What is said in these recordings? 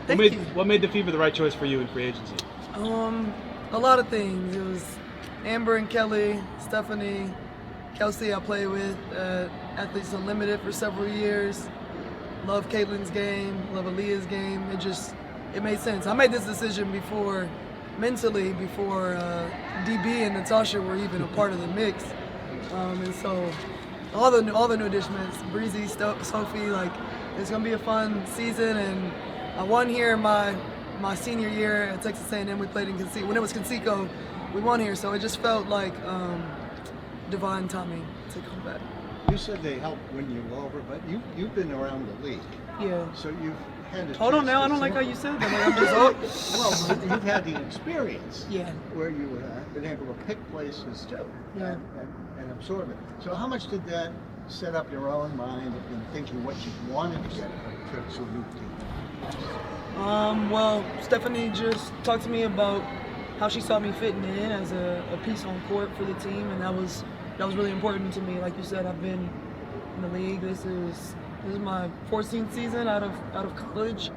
What made the Fever the right choice for you in free agency? A lot of things. It was Amber and Kelly, Stephanie, Kelsey I played with at Athletes Unlimited for several years. Love Caitlin's game, love Aaliyah's game. It made sense. I made this decision mentally before DB and Natasha were even a part of the mix. And so all the new additions, Breezy, Sophie, like it's gonna be a fun season. And I won here my senior year at Texas A&M. We played in Conseco. When it was Conseco, we won here. So it just felt like divine timing to come back. You said they helped win you over, but you've been around the league. Yeah. So you've had a Hold on now, I don't like how you said that. Like, I'm just well, you've had the experience. Yeah. Where you have been able to pick places too. Yeah. And absorb it. So how much did that set up your own mind in thinking what you wanted to get from a trip to a new team? Well, Stephanie just talked to me about how she saw me fitting in as a piece on court for the team, and that was really important to me. Like you said, I've been in the league. This is my 14th season out of college,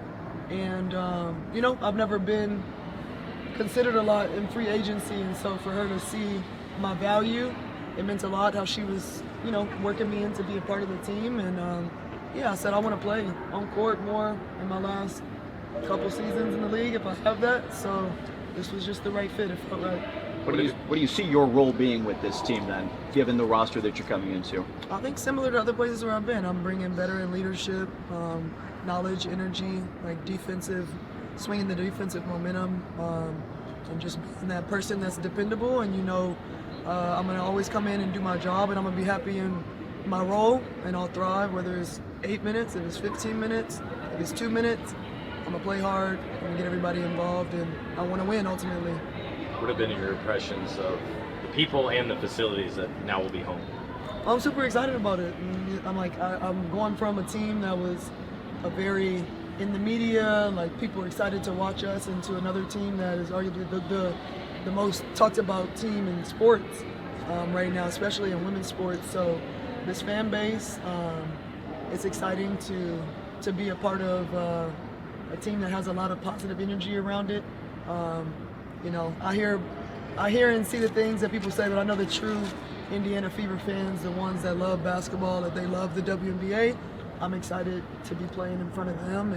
and I've never been considered a lot in free agency, and so for her to see my value, it meant a lot. How she was, working me in to be a part of the team, and I said I want to play on court more in my last couple seasons in the league if I have that. So this was just the right fit. It felt right. What do you see your role being with this team then, given the roster that you're coming into? I think similar to other places where I've been. I'm bringing veteran leadership, knowledge, energy, like swinging the defensive momentum, and just being that person that's dependable. And I'm gonna always come in and do my job, and I'm gonna be happy in my role, and I'll thrive whether it's 8 minutes, if it's 15 minutes, if it's 2 minutes. I'm gonna play hard. I'm gonna get everybody involved, and I want to win ultimately. What have been your impressions of the people and the facilities that now will be home? I'm super excited about it. I'm going from a team that was in the media, like people are excited to watch us, into another team that is arguably the most talked about team in sports right now, especially in women's sports. So this fan base, it's exciting to be a part of a team that has a lot of positive energy around it. I hear and see the things that people say, but I know the true Indiana Fever fans, the ones that love basketball, that they love the WNBA. I'm excited to be playing in front of them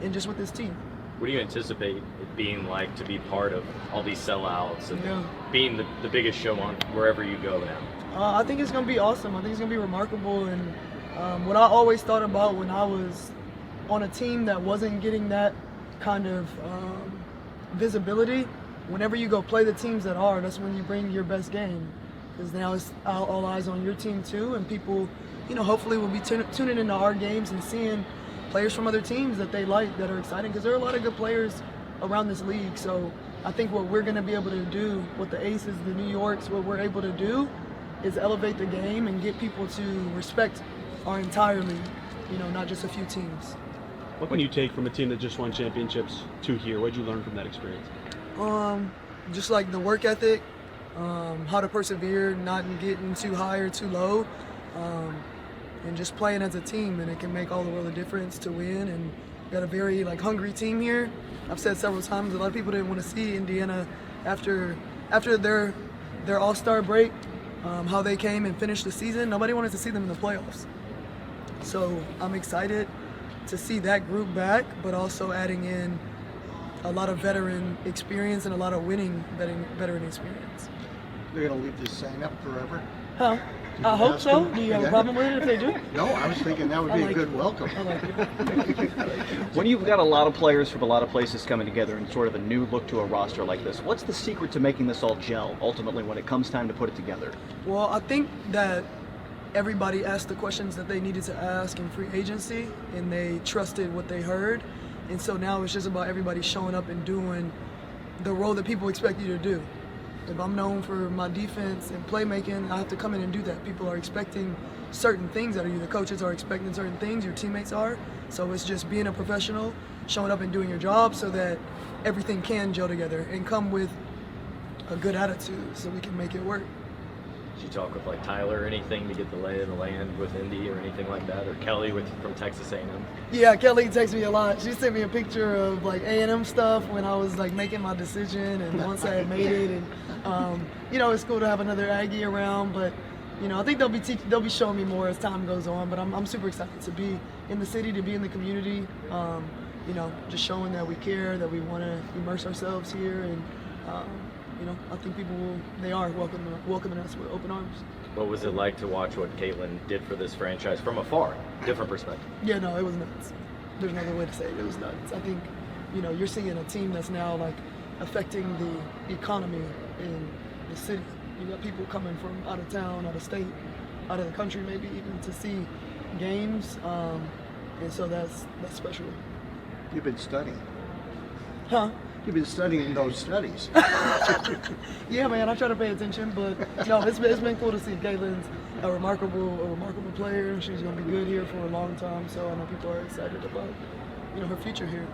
and just with this team. What do you anticipate it being like to be part of all these sellouts and being the biggest show on wherever you go now? I think it's going to be awesome. I think it's going to be remarkable. And what I always thought about when I was on a team that wasn't getting that kind of visibility, whenever you go play the teams that are, that's when you bring your best game. Because now it's all eyes on your team too, and people, hopefully will be tuning into our games and seeing players from other teams that they like, that are exciting, because there are a lot of good players around this league. So I think what we're going to be able to do, what the Aces, the New Yorks, what we're able to do is elevate the game and get people to respect our entire league, not just a few teams. What can you take from a team that just won championships to here? What did you learn from that experience? Just like the work ethic, how to persevere, not getting too high or too low, and just playing as a team, and it can make all the world of difference to win. And we got a very hungry team here. I've said several times, a lot of people didn't want to see Indiana after their All-Star break, how they came and finished the season. Nobody wanted to see them in the playoffs. So I'm excited to see that group back, but also adding in a lot of veteran experience and a lot of winning veteran experience. They're going to leave this sign up forever? Huh? I hope so. Do you have a problem with it if they do? No, I was thinking that would be a good welcome. I like it. When you've got a lot of players from a lot of places coming together in sort of a new look to a roster like this, what's the secret to making this all gel ultimately when it comes time to put it together? Well, I think that everybody asked the questions that they needed to ask in free agency, and they trusted what they heard. And so now it's just about everybody showing up and doing the role that people expect you to do. If I'm known for my defense and playmaking, I have to come in and do that. People are expecting certain things out of you. The coaches are expecting certain things, your teammates are. So it's just being a professional, showing up and doing your job so that everything can gel together and come with a good attitude so we can make it work. Did you talk with like Tyler or anything to get the lay of the land with Indy or anything like that, or Kelly from Texas A&M? Yeah, Kelly texts me a lot. She sent me a picture of like A&M stuff when I was like making my decision, and once I had made it, and you know, it's cool to have another Aggie around, but you know, I think they'll be showing me more as time goes on. But I'm super excited to be in the city, to be in the community. You know, just showing that we care, that we want to immerse ourselves here, and you know, I think they are welcoming us with open arms. What was it like to watch what Caitlin did for this franchise from afar? Different perspective. Yeah, no, it was nuts. There's no other way to say it. It was nuts. I think, you know, you're seeing a team that's now like affecting the economy in the city. You got people coming from out of town, out of state, out of the country, maybe even to see games, and so that's special. You've been studying. Huh? You've been studying those studies. Yeah, man, I try to pay attention, but no, it's been cool to see. Caitlin's a remarkable player. She's gonna be good here for a long time, so I know people are excited about, you know, her future here.